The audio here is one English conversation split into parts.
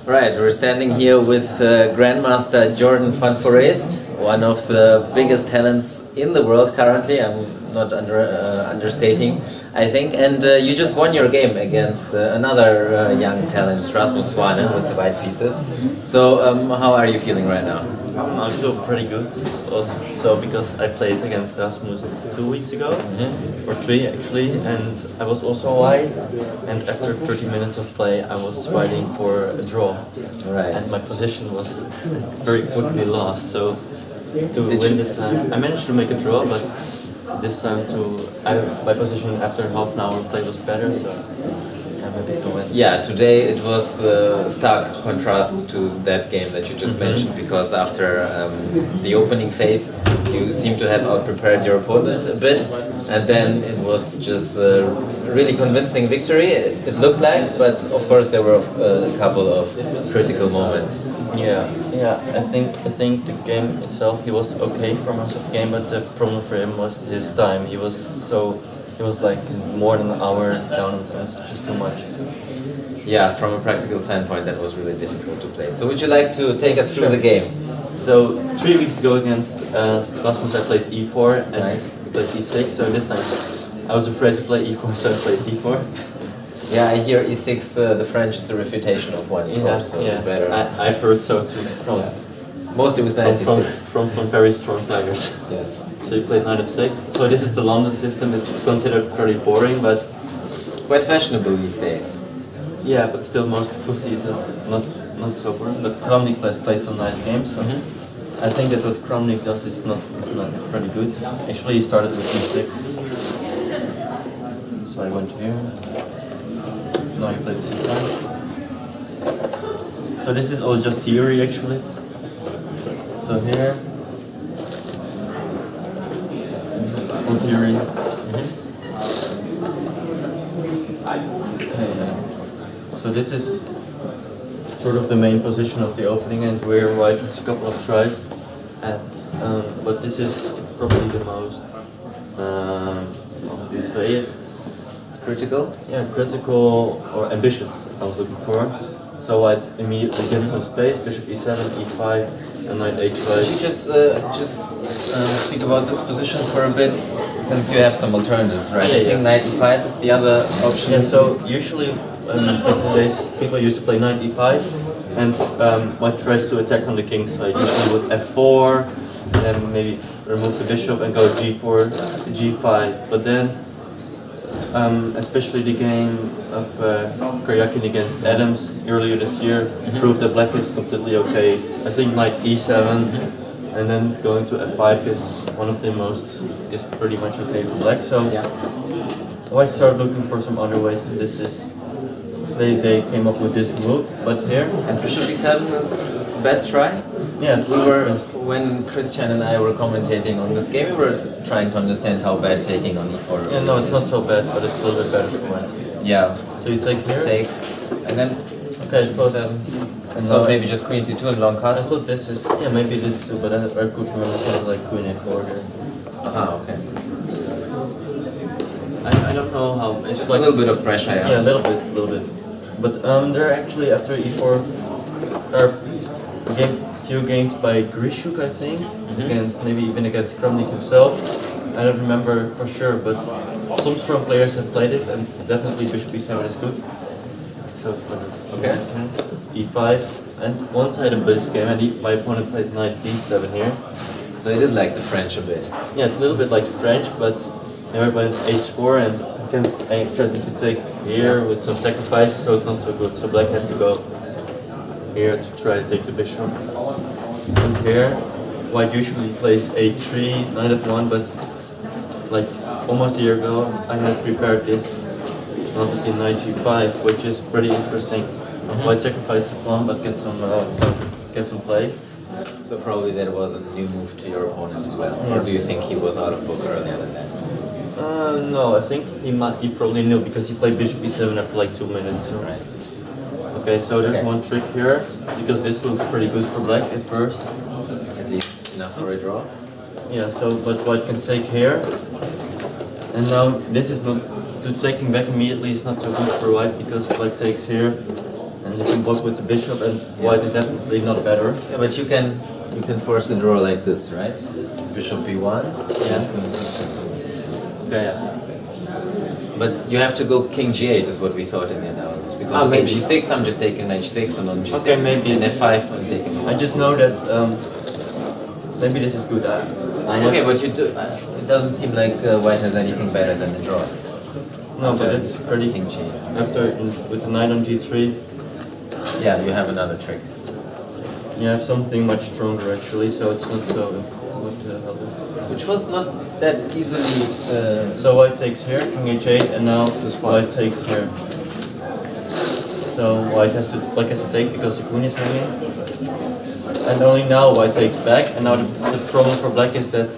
Right, we're standing here with Grandmaster Jorden van Foreest, one of the biggest talents in the world currently. I'm not understating, I think. And you just won your game against another young talent, Rasmus Svane, with the white pieces. So, how are you feeling right now? I feel pretty good. Also, so because I played against Rasmus 2 weeks ago, or 3 actually, and I was also white. And after 30 minutes of play, I was fighting for a draw, Right. and my position was very quickly lost. So to win this time, I managed to make a draw, but this time my position after half an hour of play was better. So I'm happy to win. Yeah, today it was stark contrast to that game that you just mentioned, because after the opening phase you seem to have out-prepared your opponent a bit, and then it was just a really convincing victory, it looked like, but of course there were a couple of critical moments. Yeah. I think the game itself, he was okay for most of the game, but the problem for him was his time. He was like more than an hour down, and it's just too much. Yeah, from a practical standpoint that was really difficult to play. So would you like to take us through the game? So 3 weeks ago against Rasmus I played e4 and Right. he played e6, so this time I was afraid to play e4, so I played d4. Yeah, I hear e6, the French is a refutation of one e4, so better. I've heard so too from Mostly with knight e6. from some very strong players. Yes. So you played knight f6. So this is the London system. It's considered pretty boring, but Quite fashionable these days. yeah, but still most people see it as not so boring. But Kramnik has played some nice games, so I think that what Kramnik does is it's pretty good. Actually, he started with e6. So I went here. Now he played c5. So this is all just theory actually. So here, all theory. Okay. So this is sort of the main position of the opening, and where white has a couple of tries at. But this is probably the most, how do you say it? Critical? Yeah, critical or ambitious, I was looking for. So white immediately gets some space, bishop e7, e5, and knight h5. Could you just speak about this position for a bit, since you have some alternatives, right? I think knight e5 is the other option. Yeah, so usually nowadays people used to play knight e5, and white tries to attack on the king side, usually with f4, and then maybe remove the bishop and go g4, g5. But then, especially the game of Karyakin against Adams earlier this year proved that black is completely okay. I think knight e7 and then going to f5 is pretty much okay for black. So white started looking for some other ways, and this is they came up with this move. But here, And bishop e7 is the best try? yeah, it's When Christian and I were commentating on this game, we were trying to understand how bad taking on e4 yeah, no, it's not so bad, but it's a little bit better for white. Yeah. So you take here. Take, and then Okay, bishop so e7. And so maybe just queen c2 and long I thought castles? this is maybe this too, but I could remember something like queen a4 here. Aha, okay. I don't know how it's Just like a little bit of pressure, yeah. yeah, a little bit. But there actually after e4 there are few games by Grishuk, I think, against maybe even against Kramnik himself. I don't remember for sure, but some strong players have played this, and definitely bishop e7 is good. So Okay. e5, and once I had a blitz game, and my opponent played knight d7 here. So it is like the French a bit. Yeah, it's a little bit like French, but never played h4, and I tried to take here with some sacrifice, so it's not so good. So black has to go here to try to take the bishop. And here, white usually plays a3, knight f1, but like almost a year ago, I had prepared this between knight g5, which is pretty interesting. White sacrifices the pawn, but get some play. So probably that was a new move to your opponent as well. Or do you think he was out of book earlier than that? No, I think he probably knew, because he played bishop e7 after like 2 minutes. Right. Okay, so there's one trick here, because this looks pretty good for black at first. At least enough for a draw. Yeah, so but white can take here, and now this is not taking back immediately is not so good for white, because black takes here, and and you can block with the bishop, and white is definitely not better. Yeah, but you can force the draw like this, right? Bishop b1, Yeah. queen c2. Okay, yeah. But you have to go king g8 is what we thought in the analysis. Because okay, maybe. g6 I'm just taking h6 and on g6. Okay, maybe. And f5 I'm taking. I just know that maybe this is good. Okay, but you do. It doesn't seem like white has anything better than the draw. No, but it's pretty. King g8. After with the knight on g3, Yeah, you have another trick. you have something much stronger actually, so it's not so. What the hell is that? Which was not that easily. So white takes here, king h8, and now Just one. white takes here. So white has to take because the queen is hanging. And only now white takes back, and now the problem for black is that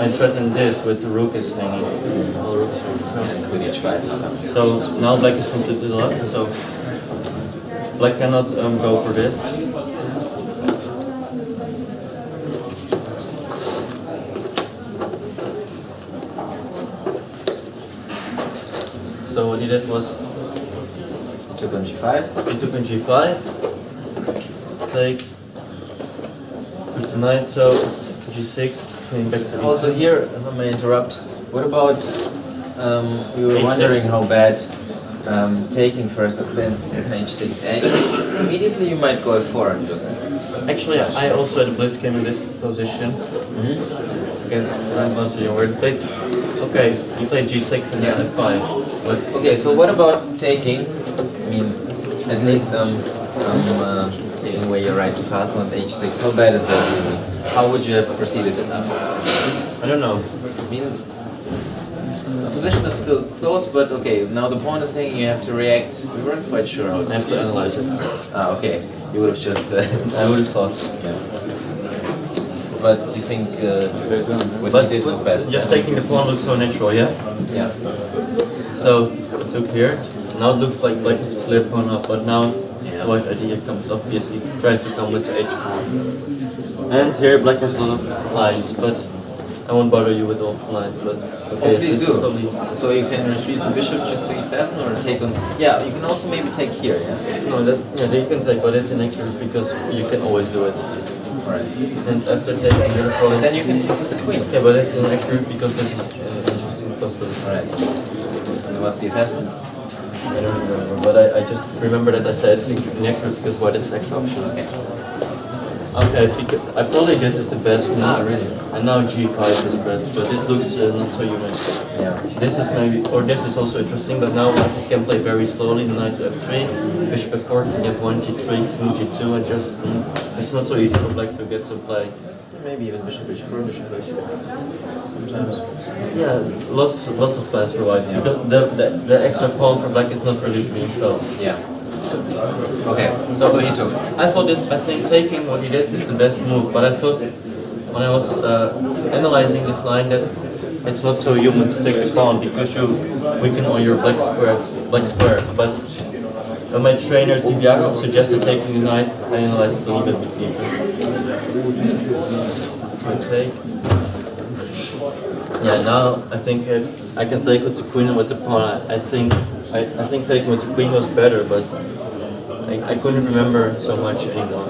I threaten this with the rook is hanging. All rooks are And queen h5 is coming. so now black is completely lost, so black cannot go for this. So what he did was Took on g5. he took on g5, takes, took the knight, so g6, came back to e2. Also here, if I may interrupt, what about, we were H6. wondering how bad taking first and then h6. h6, immediately you might go f4 and just... Actually, I also had a blitz came in this position against Grandmaster Jorden. Played, okay, he played g6 and then f5. But Okay, so what about taking? I mean, at least taking away your right to castle on h6. How bad is that really? How would you have proceeded in that? I don't know. I mean, the position is still close, but okay, now the pawn is saying you have to react. We weren't quite sure how to I have to analyze it. Ah, okay. You would have just... I would have thought. yeah. But you think what But you did was best? just taking the pawn looks so natural, yeah? Yeah. So, I took here. Now it looks like black is clear pawn up, but now Yeah. white idea comes obviously, tries to come with the h pawn. And here black has a lot of lines, but I won't bother you with all the lines, but okay. Oh, please this do. is probably- So you can retreat the bishop just to e7 or take on... Yeah, you can also maybe take here, yeah? No, yeah, you can take, but it's inaccurate because you can always do it. Alright. And after taking the But pawn, then you can take with the queen. okay, but it's inaccurate because this is an interesting possibility. Alright. And what's the assessment? I don't remember, but I just remember that I said it's inaccurate because white is the extra option. Okay. Okay, because I probably this is the best move. Ah, really? And now g5 is best, but it looks not so human. Yeah. This is maybe, or this is also interesting, but now I can play very slowly. Knight to f3, bishop f4, king f1, g3, king g2, and just it's not so easy for black to get some play. Maybe even bishop h4, bishop h6. Sometimes. Yeah, lots of plans for white Yeah. because the extra pawn for black is not really being felt. Yeah. Okay, so he took. I think taking what he did is the best move, but I thought when I was analyzing this line that it's not so human to take the pawn because you weaken all your black squares. But when my trainer Tibiakov suggested taking the knight, I analyzed it a little bit deeper. I take. Yeah, now I think if I can take with the queen and with the pawn, I think taking with the queen was better, but I couldn't remember so much anymore.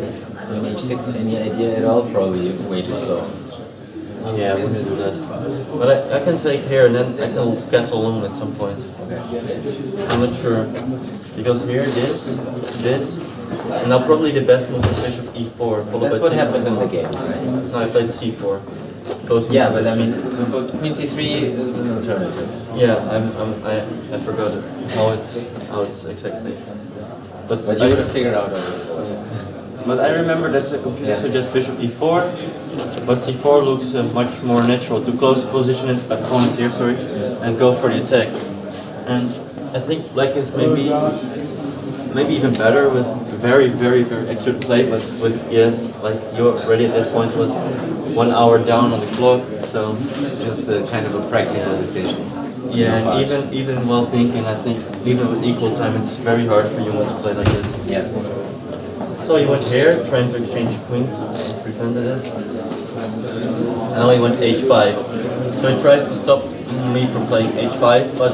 Is queen h6 any idea at all? Probably way too slow. Yeah, I wouldn't do that. But I can take here and then I can castle long at some point. I'm not sure. Because here, this, and now probably the best move is bishop e4. That's what happened in the game, right? No, I played c4. Close Yeah, but I position. mean, but queen c3 is an alternative. Yeah, I forgot it. How it's exactly. But you would have figured out already. But I remember that the computer suggests bishop e4, but c4 looks much more natural to close the position and opponent here, sorry, and go for the attack. And I think black is maybe even better with very accurate play, but with like you already at this point was 1 hour down on the clock, so Just a kind of a practical decision. yeah, and even while thinking, I think even with equal time, it's very hard for humans to play like this. Yes. So he went here, trying to exchange queens, prevented it. And now he went h5. So he tries to stop me from playing h5, but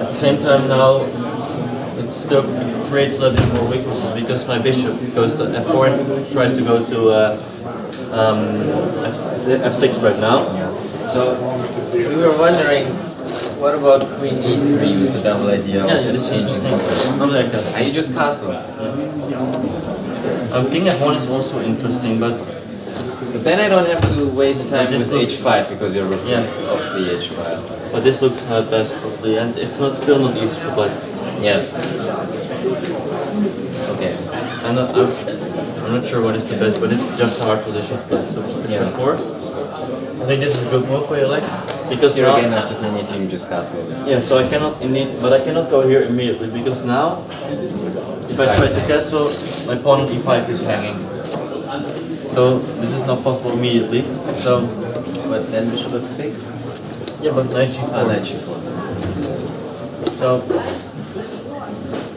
at the same time now, still creates a little bit more weaknesses because my bishop goes to f4 and tries to go to f6 right now. Yeah. So we were wondering, what about queen e3 with the double idea of this changing focus? Not like that. You just castle. King f1 is also interesting, but then I don't have to waste time this with looks- h5 because your rook Yeah. is off the h file. but this looks best probably, and it's still not easy for black. Yes. Okay. I'm not sure what is the best, but it's just a hard position to play. So Yeah. f4. I think this is a good move for you, like because Here now, again after queen e3 you just castle. yeah. So I cannot but I cannot go here immediately because now, if I try to castle, my pawn on e5 is hanging. So this is not possible immediately. So But then bishop f6. yeah, but knight g4. Knight g4. So,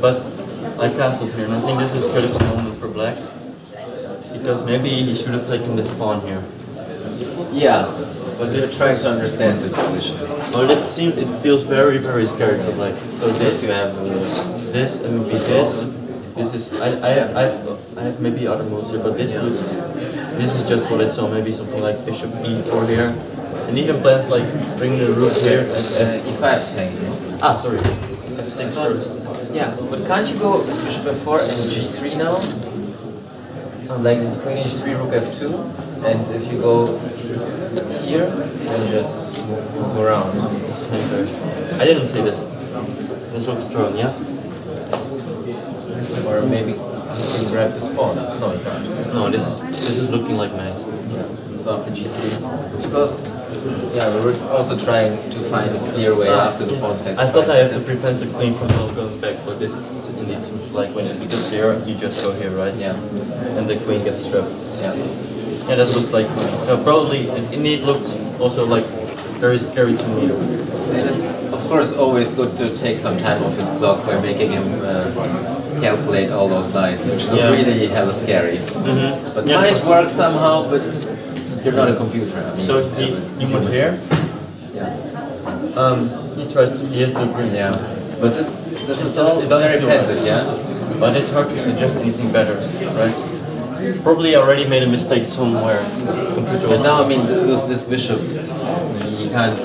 but I castled here, and I think this is a critical moment for black because maybe he should have taken this pawn here. Yeah. But We're trying to understand this position. Well, it feels very, very scary for black. So This this, you have. this, and maybe this. This is I have maybe other moves here, but this is just what I saw. Maybe something like bishop e4 here, and even plans like bringing the rook here. And e5 is hanging. sorry, f6 first. Yeah, but can't you go bishop f4 and g3 now? Like queen h3, rook f2, and if you go here, then just move around. I didn't see this. This looks strong, yeah. Or maybe you can grab this pawn. No, you can't. No, this is looking like mate. So after g3, because yeah, we were also trying to find a clear way after the pawn sacrifice. I thought I have to prevent the queen from going back, but this is indeed like when because here you just go here, right? Yeah. And the queen gets trapped. Yeah. Yeah, that looks like me. So probably it indeed looked also like very scary to me. And it's of course always good to take some time off his clock by making him calculate all those lines, which look really hella scary. But might work somehow, but you're not a computer. I mean, So you went here. Yeah. He has to bring. Yeah. But this is all it doesn't very feel passive, right. yeah. But it's hard to suggest anything better, right? Probably already made a mistake somewhere. But now, I mean, with this bishop, you can't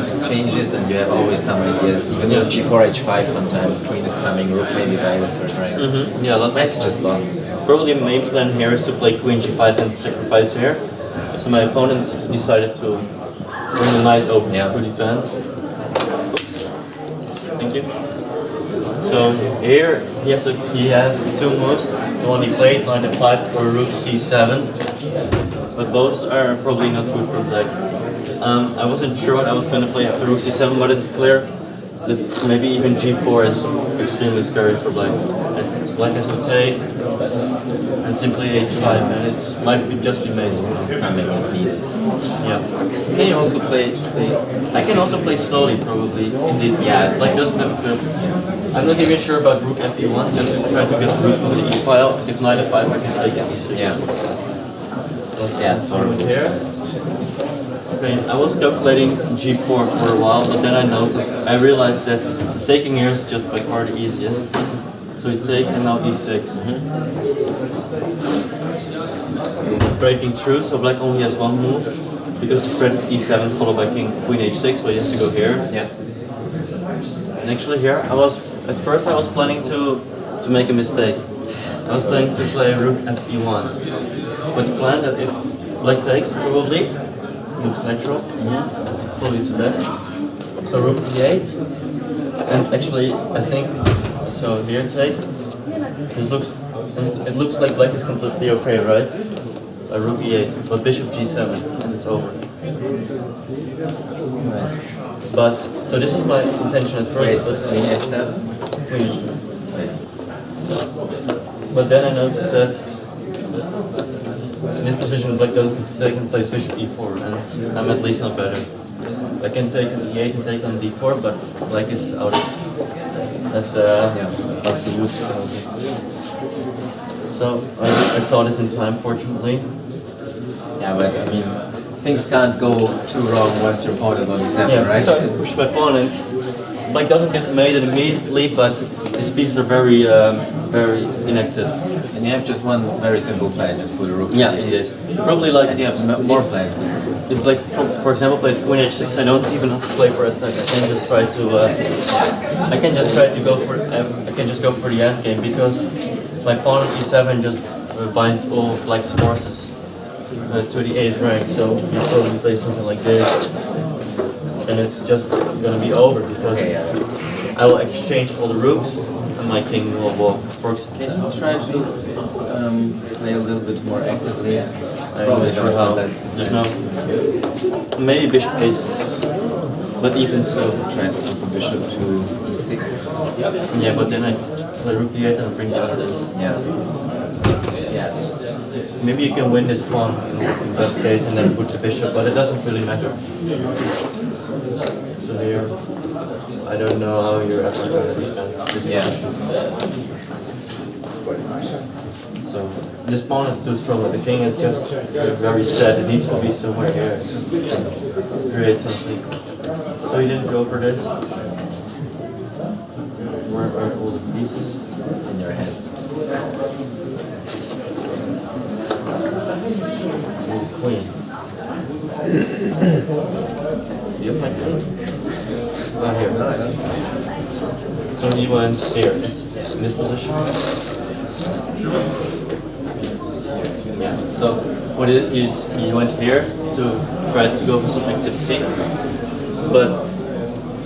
exchange it, and you have always some ideas. Even with g4, h5, sometimes queen is coming, rook maybe by the third rank. Yeah, that's Might be just lost. probably the main plan here is to play queen g5 and sacrifice here. So my opponent decided to bring the knight over to defense. Thank you. So here he has two moves. The one he played, knight f5 or rook c7, but both are probably not good for black. I wasn't sure what I was going to play after rook c7, but it's clear that maybe even g4 is extremely scary for black. And black has to take and simply h5, and it might be just be made. It's coming if needed. Yeah. Can you also play? I can also play slowly, probably. Indeed. Yeah, it's like just- doesn't have a clip. I'm not even sure about rook fe1. Just to try to get rook on the e file. If knight f5, I can take it e6. Yeah. Yeah, it's Over horrible. here. Okay, I was calculating g4 for a while, but then I realized that taking here is just by far the easiest. So you take and now e6. Breaking through, so black only has one move because the threat is e7 followed by queen h6, so he has to go here. Yeah. And actually here, at first I was planning to make a mistake. I was planning to play rook fe1, but the plan that if black takes, probably looks natural. Probably it's best. So rook e8, and actually I think so. Here take. It looks like black is completely okay, right? Rook e8, but bishop g7, and it's over. Nice. But so this was my intention at first. Wait, But queen f7. But then I noticed that in this position black doesn't take and plays bishop e4, and I'm at least not better. I can take on e8 and take on d4, but black is out of out of the woods. So I saw this in time, fortunately. Yeah, but I mean, things can't go too wrong once your pawn is on e7, Yeah, right? so I pushed my pawn in. black doesn't get made immediately, but these pieces are very very inactive. And you have just one very simple plan, just put a rook to Yeah, d8. indeed. Probably like And you have more plans there. if black, for example, plays queen h6, I don't even have to play for attack. I can just try to go for the end game because my pawn on e7 just binds all of black's forces to the ace rank. So you probably play something like this, and it's just gonna be over because I will exchange all the rooks and my king will walk. For example, Can you try to play a little bit more actively? I'm not sure how. That's There's no maybe bishop a6, but even so. try to put the bishop to e6. Yeah, but then I play rook d8 and bring the other in. Yeah. Yeah, it's just Maybe you can win this pawn in best case and then put the bishop, but it doesn't really matter. So here, I don't know how you're ever going to defend this position. So this pawn is too strong, but the king is just very sad. It needs to be somewhere here to create something. So he didn't go for this. Where are all the pieces? in your hands. Queen. You have my queen? Not here. So he went here, in this position. Yeah. So what it is, he went here to try to go for some activity, but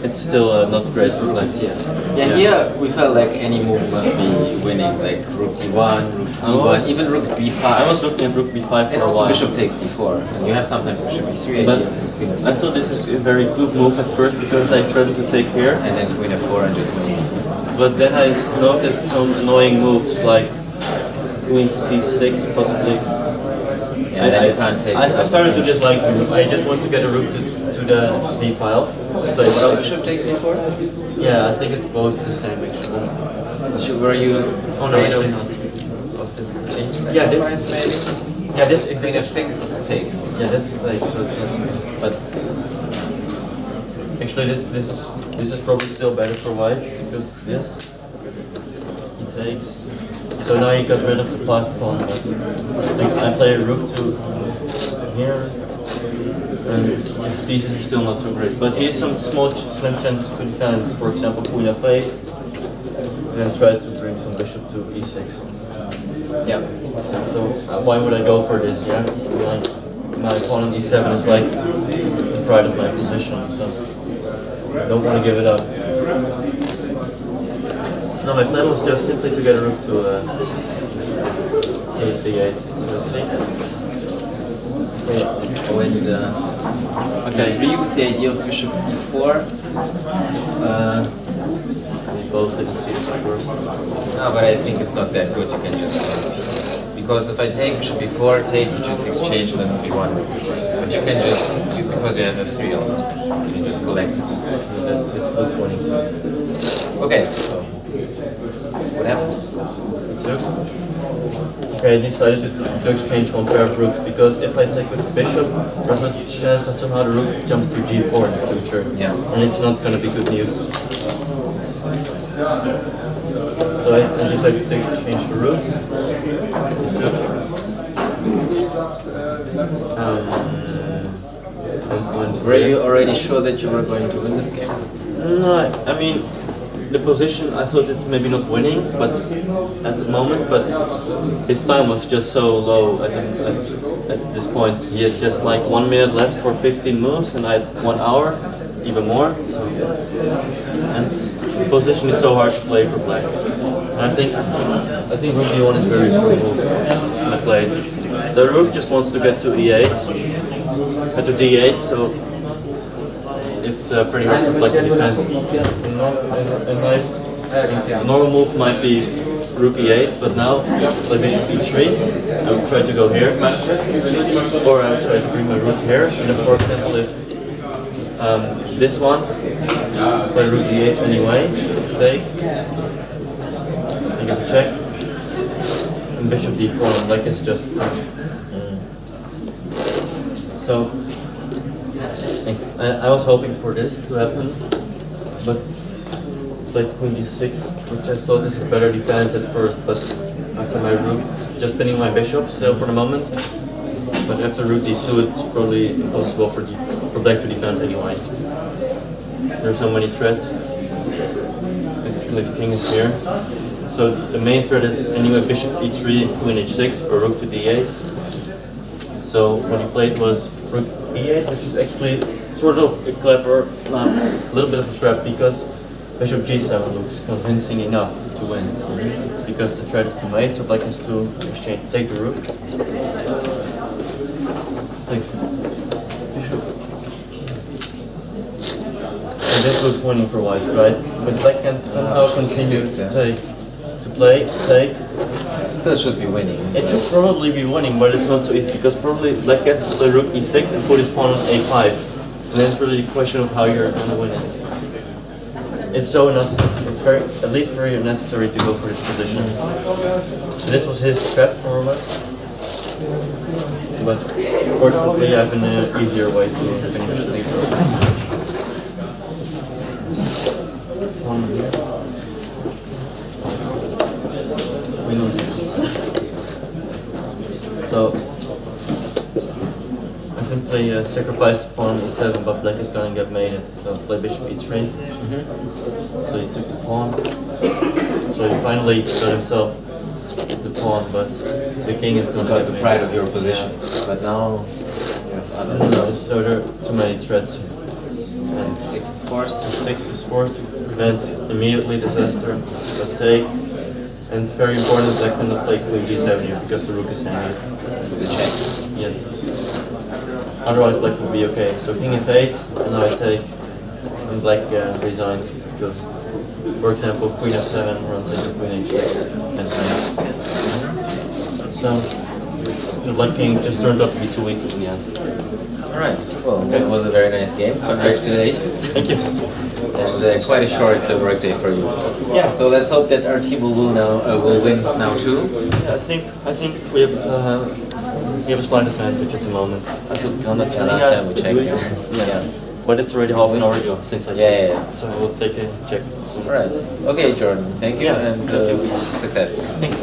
it's still not great for black. Yeah, here we felt like any move must be winning, like rook d1, rook e1, even rook b5. I was looking at rook b5 And for a also while. bishop takes d4, and you have sometimes bishop e3, But queen of I 6, thought this is a very good move at first because I tried to take here, and then queen f4 and just win. but then I noticed some annoying moves like queen c6 possibly. Yeah, and then you can't take. I started to dislike the move. I just want to get a rook to the d file. So I So went bishop takes d4? yeah, I think it's both the same actually. Were you Oh no, afraid actually not. of this exchange? Yeah, this maybe? Yeah, this Queen f6 takes. yeah, this is like so it's not, But actually this is probably still better for white because this he takes. So now he got rid of the last pawn, but like, I play a rook to here, and his pieces are still not so great. But he has some small slim chance to defend, for example, queen f8, and then try to bring some bishop to e6. yeah, So why would I go for this? Yeah, my pawn on e7 is like the pride of my position, so I don't want to give it up. No, my plan was just simply to get a rook to d8. and Okay. agree with the idea of bishop e4. We both didn't see this, of course. No, but I think it's not that good. You can just because if I take bishop e4, take, you just exchange and then b1. But you can just because you have f3 on it, you can just collect it. Then this looks winning too. Okay, so what happened? Okay, I decided to exchange one pair of rooks because if I take with the bishop, there's a chance that somehow the rook jumps to g4 in the future. Yeah. And it's not going to be good news. So I decided to exchange the rooks. Were you already sure that you were going to win this game? No, I mean, the position, I thought it's maybe not winning, but at the moment, but his time was just so low at this point. He had just like 1 minute left for 15 moves, and I had 1 hour, even more. So, and the position is so hard to play for black. And I think rook d1 is a very strong move I played. The rook just wants to get to e8, to d8, so it's pretty hard for black to defend. A normal move might be rook e8, but now play bishop e3. I would try to go here, or I would try to bring my rook here. And if, for example, if this one, play rook d8 anyway, take, I get a check, and bishop d4, and black is just crushed. So I was hoping for this to happen, but played queen d6, which I thought is a better defense at first, but after my rook, just pinning my bishop still for the moment. But after rook d2, it's probably impossible for black to defend anyway. There's so many threats. Actually, the king is here. So the main threat is anyway bishop e3, queen h6, or rook to d8. So what he played was rook e8, which is actually sort of a clever, a little bit of a trap, because bishop g7 looks convincing enough to win. Because the threat is to mate, so black has to exchange, take the rook. Take the bishop. And this looks winning for white, right? But black can somehow continue to take. Still should be winning. It should probably be winning, but it's not so easy, because probably black gets to play rook e6 and put his pawn on a5. And then it's really the question of how you're going to win it. It's so necessary. It's at least very necessary to go for this position. So this was his trap, more or less. But fortunately, I have an easier way to finish the lead. One here. We know this. So I simply sacrificed pawn e7, but black is going to get mated. So play bishop e3. So he took the pawn. So he finally got himself the pawn, but the king is going to get the mated. pride of your position. But now you have other. No, so there are too many threats. And 6 is forced. 6 is forced to prevent immediately disaster. But take. And it's very important that I cannot play queen g7 here, because the rook is hanging. With the check. Yes. Otherwise black will be okay. So king f8, and now I take, and black resigns, because, for example, queen f7 runs into queen h6, and so the black king just turned out to be too weak in the end. Alright, well, that was a very nice game. Congratulations. Thank you. And quite a short workday for you. Yeah. So let's hope that our team will win now too. Yeah, I think we have a slight advantage at the moment. I thought Last time we checked. Yeah. But it's already half an hour ago since I checked. Yeah. So we'll take a check soon. Alright. Okay, Jordan. Thank you and thank you. success. Thanks.